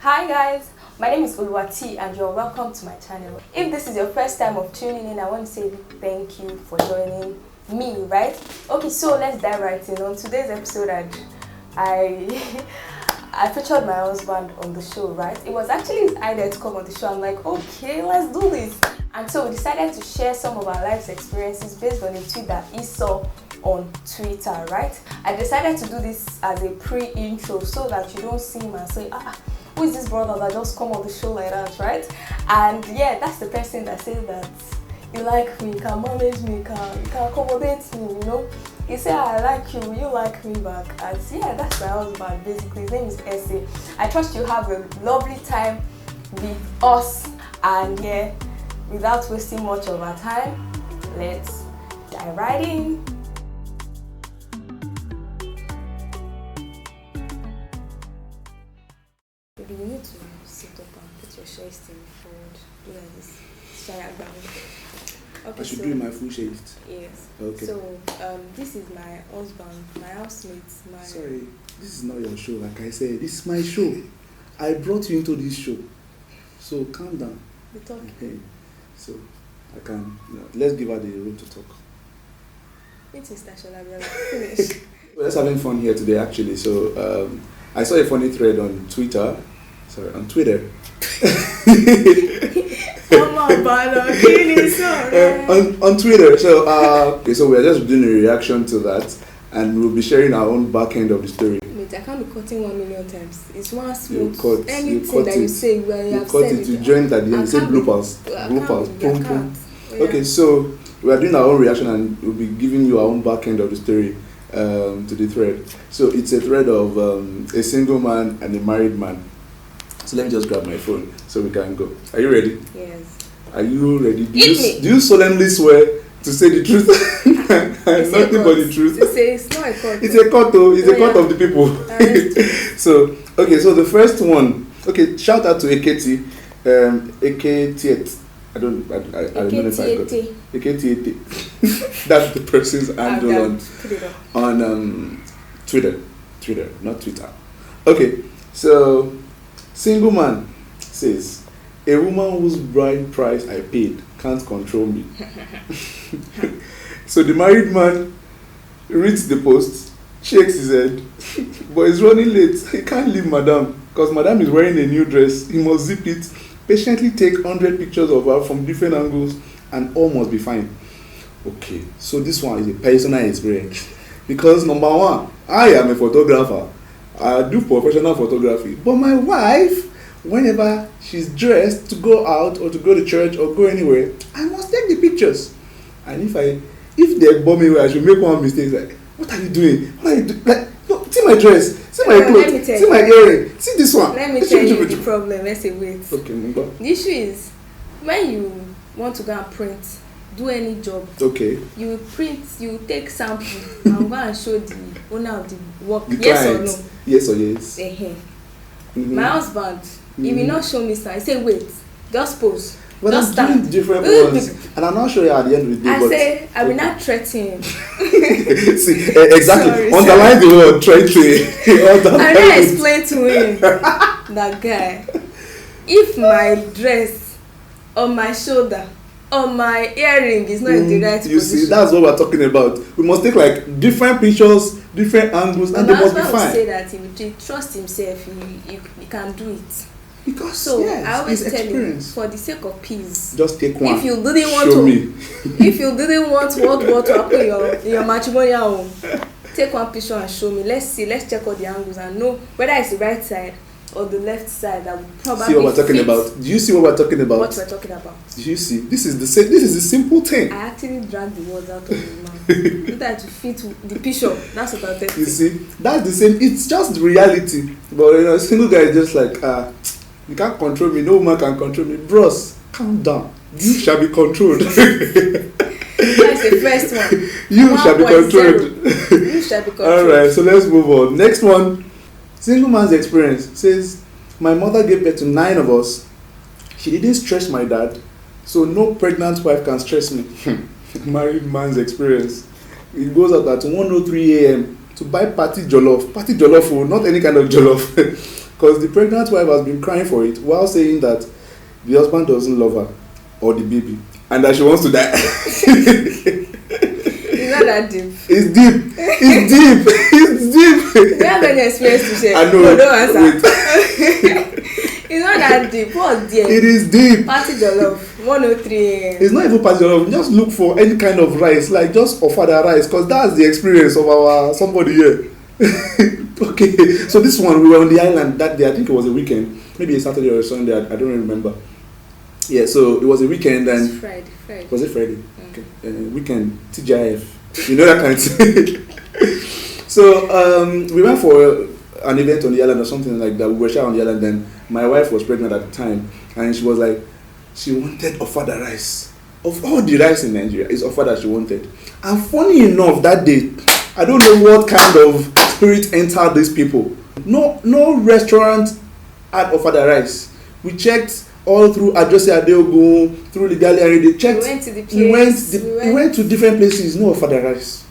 Hi guys, my name is Uluwati and you're welcome to my channel. If this is your first time of tuning in, I want to say thank you for joining me, right? Okay, so let's dive right in. On today's episode, I I featured my husband on the show, right? It was actually his idea to come on the show. I'm like, okay, let's do this. And so we decided to share some of our life's experiences based on a tweet that he saw on Twitter, right? I decided to do this as a pre-intro so that you don't see him and say, who is this brother that just come on the show like that, right? And yeah, that's the person that says that you like me, you can manage me, you can accommodate me, you know? He said, I like you, you like me back. And yeah, that's my husband basically. His name is Essie. I trust you have a lovely time with us. And yeah, without wasting much of our time, let's dive right in. Maybe you need to sit up and put your chest in forward. Do like this. Okay, I should do my full shift. Yes. Okay. So, this is my husband, my housemate, my... Sorry, this is not your show. Like I said, this is my show. I brought you into this show. So calm down. We talk. Okay. So I can. Let's give her the room to talk. It is Tashola. We are finished. We're just having fun here today, actually. So I saw a funny thread on Twitter. Sorry, on Twitter. On Twitter. So okay, so we're just doing a reaction to that, and we'll be sharing our own back end of the story. Wait, I can't be cutting 1 million times. It's one smooth. Anything that you say where you have cut said it. You join at the end. Say bloopers. Boom, boom. Okay, so we are doing our own reaction, and we'll be giving you our own back end of the story to the thread. So it's a thread of a single man and a married man. So let me just grab my phone so we can go. Are you ready? Yes. Are you ready? Do you solemnly swear to say the truth and nothing but the truth? It's not a court. It's a court, though. It's a court of the people. So, okay, so the first one. Okay, shout out to AKT. AKT. I don't know if I got it. AKT. That's the person's handle on Twitter. Twitter, not Twitter. Okay, so single man says, a woman whose bride price I paid can't control me. So the married man reads the post, shakes his head, but he's running late. He can't leave madam because madam is wearing a new dress. He must zip it, patiently take 100 pictures of her from different angles, and all must be fine. Okay, so this one is a personal experience because number one, I am a photographer. I do professional photography, but my wife, whenever she's dressed to go out or to go to church or go anywhere, I must take the pictures. And if they bomb me, I should make one mistake. Like, what are you doing? What are you doing? Like, no, see my dress, see my clothes, see my earring, see this one. Let me tell you the problem. Let's say wait. Okay, Mumba. The issue is when you want to go and print, do any job. Okay. You print, you take sample and go and show the owner of the work. The yes client. Or no? Yes or yes. My husband, he will not show me sign. He say wait, just pose. But just I'm doing different ones, and I'm not sure at the end of the day. I will not threaten him. See, exactly. Underline the word threaten. I will explain to him that guy. If my dress on my shoulder, on my earring is not in the right you position. See, that's what we're talking about. We must take like different pictures, different angles, and they must be fine. My husband will say that he will trust himself. He can do it. Because so yes, I always tell him, for the sake of peace, just take one. If you didn't want show to, me. If you didn't want what to happen in your matrimonial home, take one picture and show me. Let's see. Let's check all the angles and know whether it's the right side or the left side that would probably see what we're talking about. Do you see what we're talking about? What we're talking about. Do you see? This is the simple thing. I actually dragged the words out of the mouth. You try to fit the picture. That's what I'm telling you. You see, that's the same. It's just reality. But single guy is just like you can't control me. No woman can control me. Bros, calm down. You shall be controlled. That's the first one. You shall be controlled. You shall be controlled. Alright, so let's move on. Next one. Single man's experience says, my mother gave birth to 9 of us. She didn't stress my dad, so no pregnant wife can stress me. Married man's experience. It goes out at 1:03 a.m. to buy party jollof. Party jollof, not any kind of jollof. because the pregnant wife has been crying for it while saying that the husband doesn't love her or the baby and that she wants to die. It's not that deep. It's deep. It's deep. It's deep. You have any experience to share? I know. No, don't answer. It's not that deep. What's there? It is deep. Party jollof 103. It's not even party jollof. Just look for any kind of rice, like just ofada rice, because that's the experience of our somebody here. Okay, so this one, we were on the island that day. I think it was a weekend, maybe a Saturday or a Sunday. I don't remember. Yeah, so it was a weekend and It's Friday. was it Friday? Okay, weekend TGIF. You know that kind of thing. So we went for an event on the island or something like that. We were on the island. Then my wife was pregnant at the time, and she was like, she wanted ofada rice. Of all the rice in Nigeria, it's ofada she wanted. And funny enough, that day, I don't know what kind of spirit entered these people. No restaurant had ofada rice. We checked all through Adjose Adeogun, through the Gali. They checked. We went to the place. We went to different places. No ofada rice.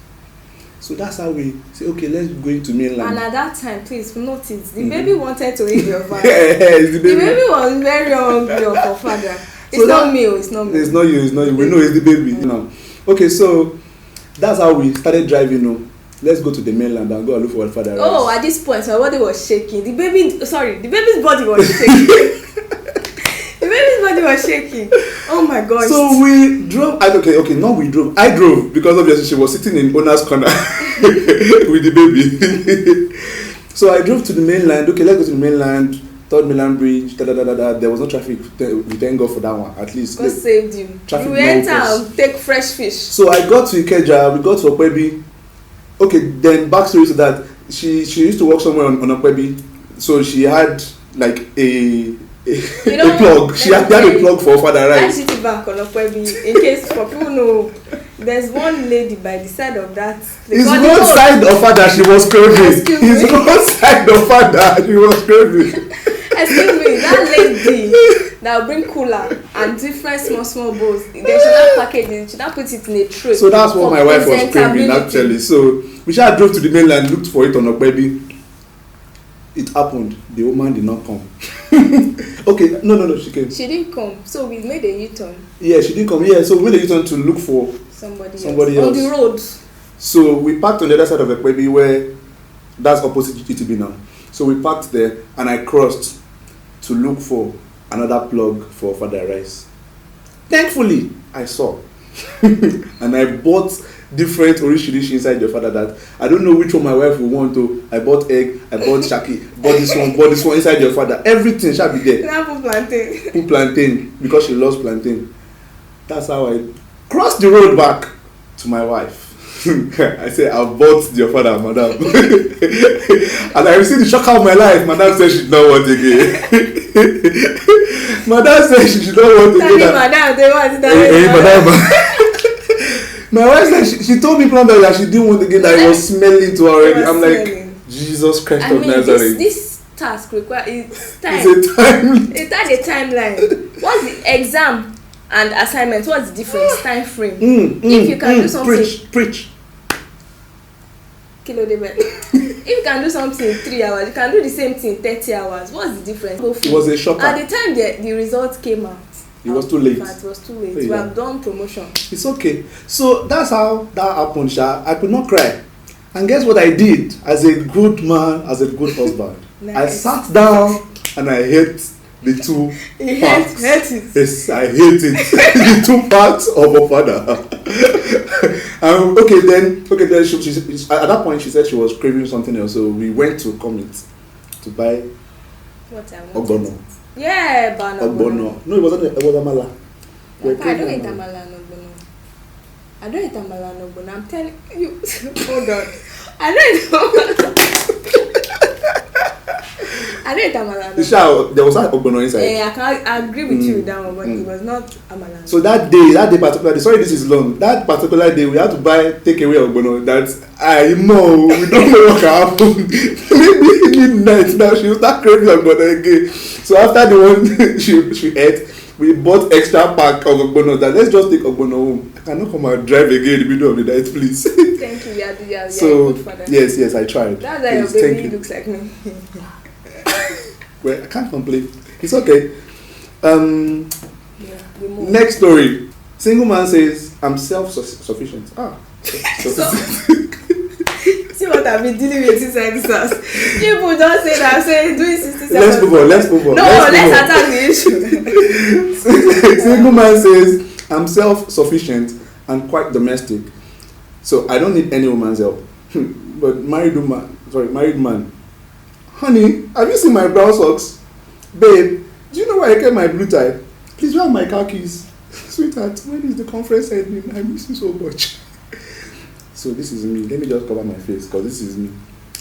So that's how we say, okay, let's go into mainland. And at that time, please notice, the baby wanted to eat your father. Yes, the baby. The baby was very hungry of her father. It's So not me. It's not me. It's not you. It's not you. We know it's the baby. You know. Okay, so that's how we started driving. You know, let's go to the mainland and go and look for father rice. Oh, at this point, my body was shaking. The baby's body was shaking. The baby's body was shaking. Oh my gosh. So we drove. We drove. I drove because obviously she was sitting in owner's corner with the baby. So I drove to the mainland. Okay, let's go to the mainland. Third Mainland Bridge. There was no traffic. We thank God for that one. At least. God saved you. Traffic You enter and take fresh fish. So I got to Ikeja. We got to Okpebi. Okay, then backstory to that. She used to work somewhere on Okpebi. So she had like a plug. She had a plug for father rice. I sit back on Okpebi in case for people know. There's one lady by the side of that. It's one side of father she was craving. It's one side of father she was craving. Excuse me, that lady that will bring cooler and different small bowls. They should not package it. Should not put it in a tray. So that's what my wife was craving actually. So we just drove to the mainland, looked for it on Okpebi. It happened. The woman did not come. Okay, no, she came. She didn't come, so we made a U-turn. Yeah, she didn't come. Yeah, so we made a U-turn to look for somebody else on the road. So we parked on the other side of Okpebi where that's opposite GTB now. So we parked there and I crossed to look for another plug for father rice. Thankfully, I saw and I bought different orishirishi inside your father that I don't know which one my wife will want to. I bought egg, I bought shaki, bought this one inside your father. Everything shall be there. Now put plantain. Put plantain because she loves plantain. That's how I crossed the road back to my wife. I said, I bought your father, madam. And I received the shock of my life. Madam said she did not want again. Madam said she did not want again. Madam. My wife said she told me that she didn't want again, that it was smelling to her already. I'm like, Jesus Christ of Nazareth. This task requires time. It's a time. It has a timeline. What's the exam and assignment? What's the difference? Time frame. If you can do something. Preach. If you can do something in 3 hours, you can do the same thing in 30 hours. What's the difference? It was a shocker. At the time the result came out, it was too late. In fact, it was too late. Yeah. We have done promotion. It's okay. So that's how that happened, Sha. I could not cry. And guess what I did as a good man, as a good husband? Nice. I sat down and I ate the two parts. Hate it. Yes, I hate it. The two parts of a father. Then she, at that point she said she was craving something else. So we went to Comet to buy ogbono. Yeah, ogbono. No, it wasn't. It was amala. I don't eat amala and ogbono. I don't eat amala and ogbono. I'm telling you. Hold on. I don't eat amala. There was that ogbono inside. Yeah, I agree with you with that one, but it was not amala. So that day particularly, sorry this is long, that particular day we had to take away ogbono that I know, we don't know what can happen. Maybe midnight now she will start craving ogbono again. So after the one she ate, we bought extra pack of ogbono that let's just take ogbono home. I cannot come and drive again in the middle of the night, please. Thank you, yeah, so good for that. yes, I tried. That's why your baby looks like me. Well, I can't complain. It's okay. Yeah, we move. Next story. Single man says, I'm self-sufficient. See what I've been dealing with inside this house. People don't say that. Say doing 67. Let's move on. No, let's attack the issue. Single man says, I'm self-sufficient and quite domestic. So I don't need any woman's help. But married man. Honey, have you seen my brown socks? Babe, do you know where I kept my blue tie? Please, where are my car keys? Sweetheart, when is the conference ending? I miss you so much. So this is me. Let me just cover my face because this is me.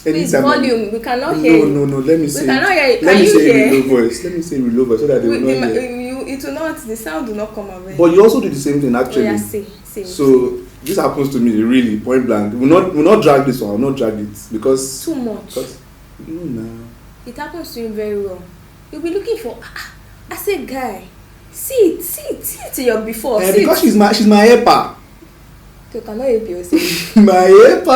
Please, volume. We cannot hear you. No. Let me say. We cannot hear you. Let me say in low voice. Let me say in low voice so that they will not hear. It will not. The sound will not come away. But you also do the same thing actually. Oh, yeah, say. So this happens to me really point blank. We'll not drag this one. I'll not drag it because too much. Because it happens to him very well. You'll be looking for. I say, guy, see it your before. Because she's my helper. You cannot help yourself. My helper,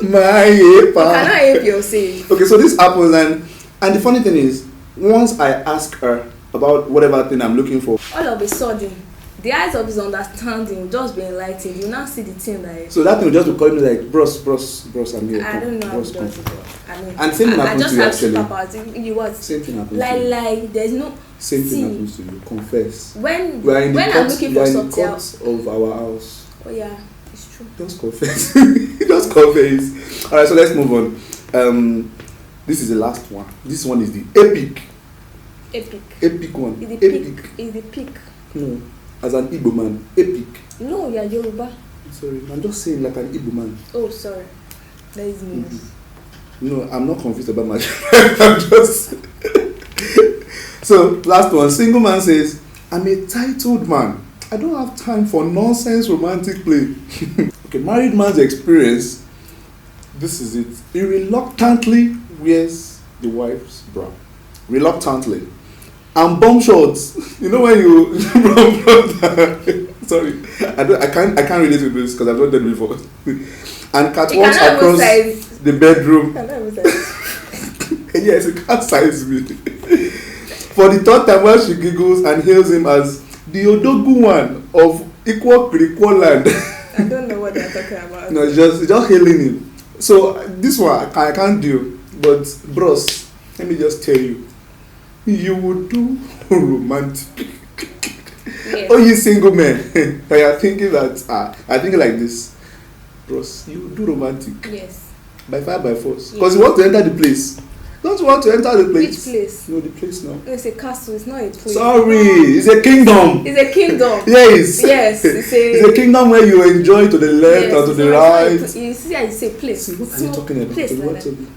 my helper. You cannot help yourself. Okay, so this happens and the funny thing is, once I ask her about whatever thing I'm looking for, all of a sudden, the eyes of his understanding will just be enlightened. You now see the thing that. So that thing will just be calling me like, bros, I'm here. I don't know bros, how to do it. I mean, and same thing happens to you actually. You what? Same thing happens to you. Like there's no. Same thing happens to you. Confess. When I'm looking for something of our house. Oh yeah, it's true. Just confess. Just confess. All right, so let's move on. This is the last one. This one is the epic one. Is the peak. No, as an Igbo man, epic. No, you're Yoruba. Sorry, I'm just saying like an Igbo man. Oh, sorry. That is me. No, I'm not confused about my I'm just So, last one. Single man says, I'm a titled man. I don't have time for nonsense romantic play. Okay, married man's experience. This is it. He reluctantly wears the wife's bra. Reluctantly. And bum shorts. You know when you sorry. I can't relate to this because I've not done it before. And catwalks across the bedroom. Yes, it can't size me. For the third time while she giggles and hails him as the Odogu one of equal land. I don't know what they're talking about. No, just hailing him. So this one I can't do. But bros, let me just tell you. You would do romantic. Yes. Oh, you single men. I are thinking that I think like this. Bros, you would do romantic. Yes. By fire, by force. Because you want to enter the place. Don't you want to enter the place? Which place? No, the place now. No, it's a castle. It's not a place. Sorry, it's a kingdom. It's a kingdom. Yes. Yes, it's a kingdom where you enjoy to the left or to the right. You see, I say place. See, what are you talking about? Place like that.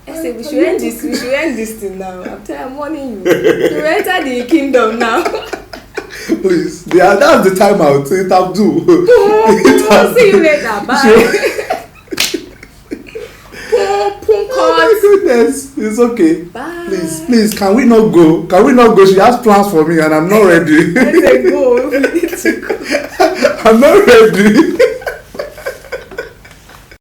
I say we should end this. We should end this thing now. I'm warning you. You enter the kingdom now. Please, that's the time out. It have do. See you later. Bye. Oh my goodness, it's okay. Bye. Please, can we not go? She has plans for me and I'm not ready. I say go. We need to go. I'm not ready.